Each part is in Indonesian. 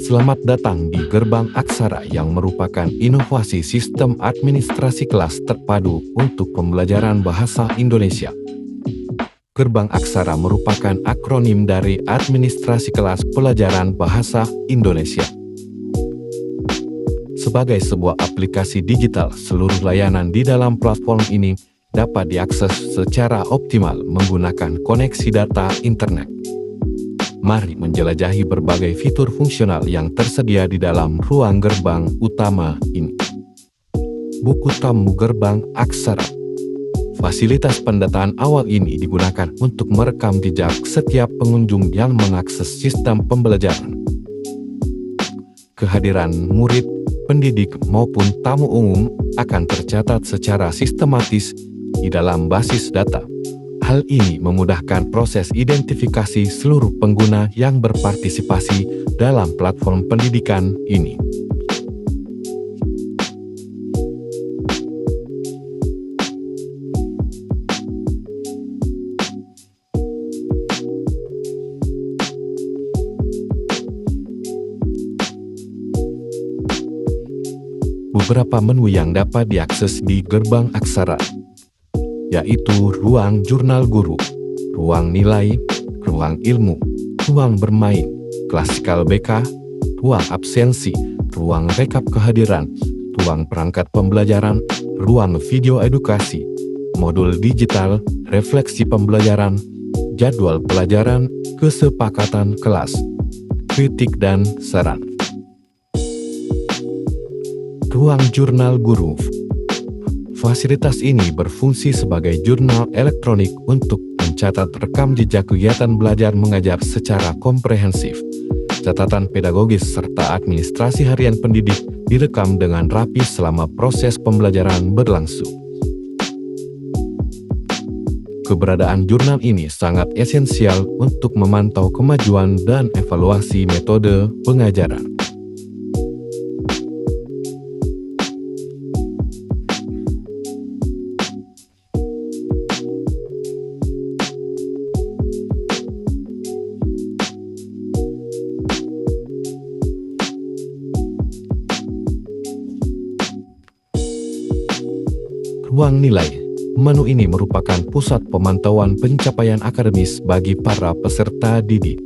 Selamat datang di Gerbang Aksara yang merupakan inovasi sistem administrasi kelas terpadu untuk pembelajaran bahasa Indonesia. Gerbang Aksara merupakan akronim dari Administrasi Kelas Pelajaran Bahasa Indonesia. Sebagai sebuah aplikasi digital, seluruh layanan di dalam platform ini dapat diakses secara optimal menggunakan koneksi data internet. Mari menjelajahi berbagai fitur fungsional yang tersedia di dalam ruang gerbang utama ini. Buku tamu Gerbang Aksara. Fasilitas pendataan awal ini digunakan untuk merekam jejak setiap pengunjung yang mengakses sistem pembelajaran. Kehadiran murid, pendidik maupun tamu umum akan tercatat secara sistematis di dalam basis data. Hal ini memudahkan proses identifikasi seluruh pengguna yang berpartisipasi dalam platform pendidikan ini. Beberapa menu yang dapat diakses di Gerbang Aksara, yaitu ruang jurnal guru, ruang nilai, ruang ilmu, ruang bermain, klasikal BK, ruang absensi, ruang rekap kehadiran, ruang perangkat pembelajaran, ruang video edukasi, modul digital, refleksi pembelajaran, jadwal pelajaran, kesepakatan kelas, kritik dan saran. Ruang jurnal guru. Fasilitas ini berfungsi sebagai jurnal elektronik untuk mencatat rekam jejak kegiatan belajar mengajar secara komprehensif. Catatan pedagogis serta administrasi harian pendidik direkam dengan rapi selama proses pembelajaran berlangsung. Keberadaan jurnal ini sangat esensial untuk memantau kemajuan dan evaluasi metode pengajaran. Ruang nilai. Menu ini merupakan pusat pemantauan pencapaian akademis bagi para peserta didik.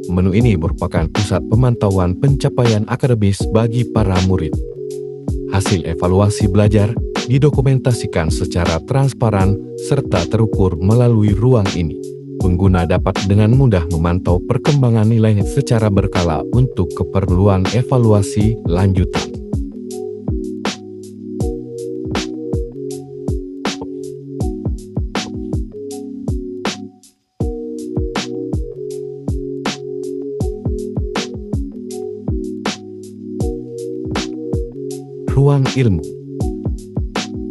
Menu ini merupakan pusat pemantauan pencapaian akademis bagi para murid. Hasil evaluasi belajar didokumentasikan secara transparan serta terukur melalui ruang ini. Pengguna dapat dengan mudah memantau perkembangan nilai secara berkala untuk keperluan evaluasi lanjutan. Ruang ilmu.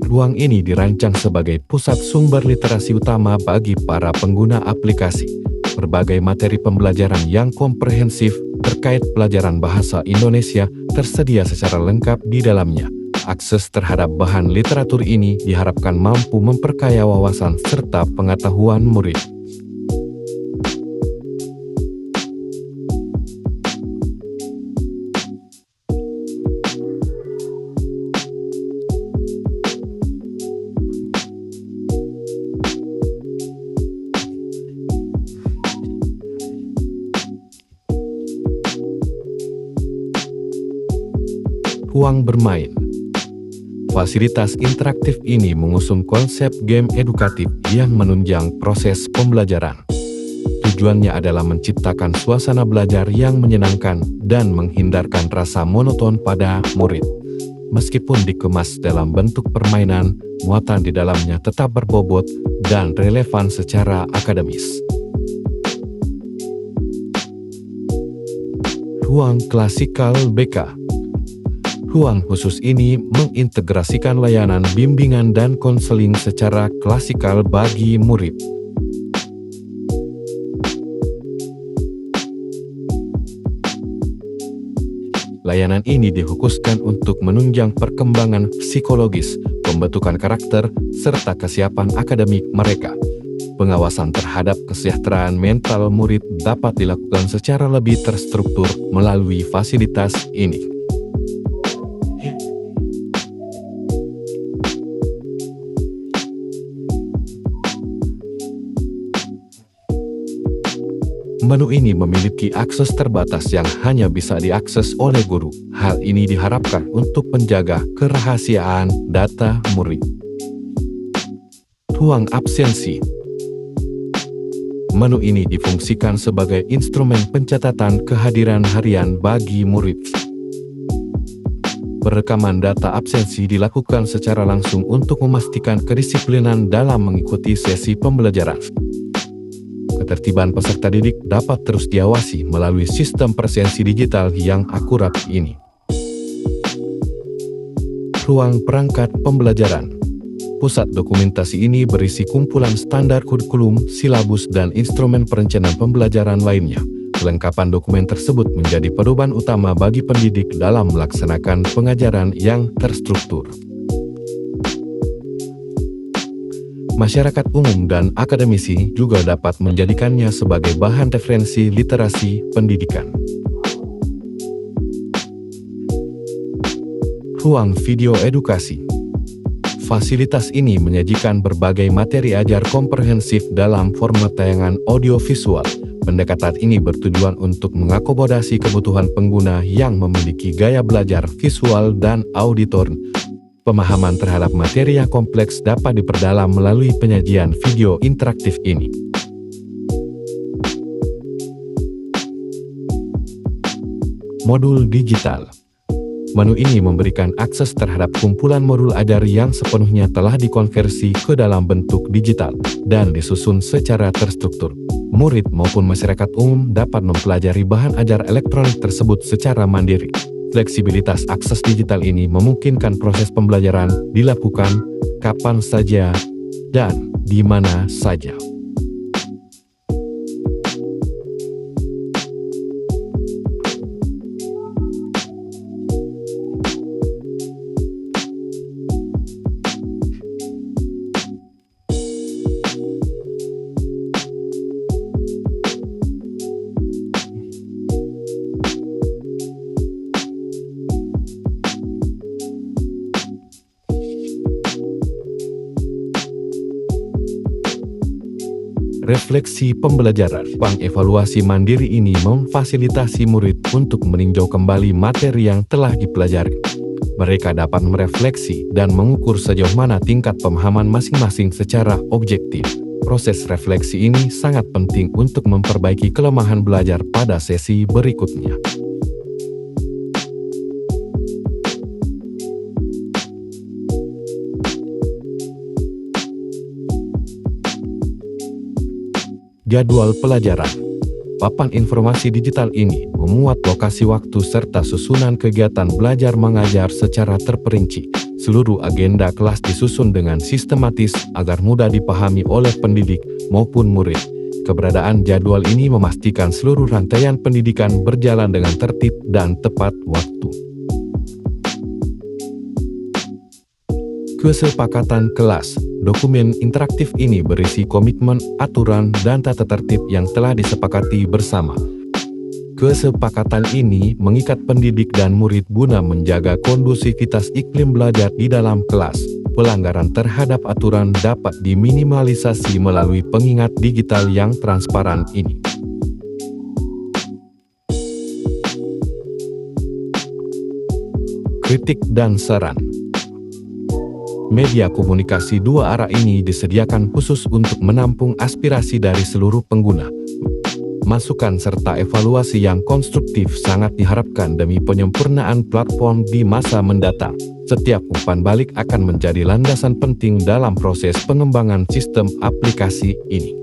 Ruang ini dirancang sebagai pusat sumber literasi utama bagi para pengguna aplikasi. Berbagai materi pembelajaran yang komprehensif terkait pelajaran bahasa Indonesia tersedia secara lengkap di dalamnya. Akses terhadap bahan literatur ini diharapkan mampu memperkaya wawasan serta pengetahuan murid. Ruang bermain. Fasilitas interaktif ini mengusung konsep game edukatif yang menunjang proses pembelajaran. Tujuannya adalah menciptakan suasana belajar yang menyenangkan dan menghindarkan rasa monoton pada murid. Meskipun dikemas dalam bentuk permainan, muatan di dalamnya tetap berbobot dan relevan secara akademis. Ruang klasikal BK. Ruang khusus ini mengintegrasikan layanan bimbingan dan konseling secara klasikal bagi murid. Layanan ini dikhususkan untuk menunjang perkembangan psikologis, pembentukan karakter, serta kesiapan akademik mereka. Pengawasan terhadap kesejahteraan mental murid dapat dilakukan secara lebih terstruktur melalui fasilitas ini. Menu ini memiliki akses terbatas yang hanya bisa diakses oleh guru. Hal ini diharapkan untuk menjaga kerahasiaan data murid. Ruang absensi. Menu ini difungsikan sebagai instrumen pencatatan kehadiran harian bagi murid. Perekaman data absensi dilakukan secara langsung untuk memastikan kedisiplinan dalam mengikuti sesi pembelajaran. Ketertiban peserta didik dapat terus diawasi melalui sistem presensi digital yang akurat ini. Ruang perangkat pembelajaran. Pusat dokumentasi ini berisi kumpulan standar kurikulum, silabus, dan instrumen perencanaan pembelajaran lainnya. Kelengkapan dokumen tersebut menjadi pedoman utama bagi pendidik dalam melaksanakan pengajaran yang terstruktur. Masyarakat umum dan akademisi juga dapat menjadikannya sebagai bahan referensi literasi pendidikan. Ruang video edukasi. Fasilitas ini menyajikan berbagai materi ajar komprehensif dalam format tayangan audiovisual. Pendekatan ini bertujuan untuk mengakomodasi kebutuhan pengguna yang memiliki gaya belajar visual dan auditor. Pemahaman terhadap materi yang kompleks dapat diperdalam melalui penyajian video interaktif ini. Modul digital. Menu ini memberikan akses terhadap kumpulan modul ajar yang sepenuhnya telah dikonversi ke dalam bentuk digital dan disusun secara terstruktur. Murid maupun masyarakat umum dapat mempelajari bahan ajar elektronik tersebut secara mandiri. Fleksibilitas akses digital ini memungkinkan proses pembelajaran dilakukan kapan saja dan di mana saja. Refleksi pembelajaran. Ruang evaluasi mandiri ini memfasilitasi murid untuk meninjau kembali materi yang telah dipelajari. Mereka dapat merefleksi dan mengukur sejauh mana tingkat pemahaman masing-masing secara objektif. Proses refleksi ini sangat penting untuk memperbaiki kelemahan belajar pada sesi berikutnya. Jadwal pelajaran. Papan informasi digital ini memuat lokasi waktu serta susunan kegiatan belajar mengajar secara terperinci. Seluruh agenda kelas disusun dengan sistematis agar mudah dipahami oleh pendidik maupun murid. Keberadaan jadwal ini memastikan seluruh rangkaian pendidikan berjalan dengan tertib dan tepat waktu. Kesepakatan kelas. Dokumen interaktif ini berisi komitmen, aturan, dan tata tertib yang telah disepakati bersama. Kesepakatan ini mengikat pendidik dan murid guna menjaga kondusivitas iklim belajar di dalam kelas. Pelanggaran terhadap aturan dapat diminimalisasi melalui pengingat digital yang transparan ini. Kritik dan saran. Media komunikasi dua arah ini disediakan khusus untuk menampung aspirasi dari seluruh pengguna. Masukan serta evaluasi yang konstruktif sangat diharapkan demi penyempurnaan platform di masa mendatang. Setiap umpan balik akan menjadi landasan penting dalam proses pengembangan sistem aplikasi ini.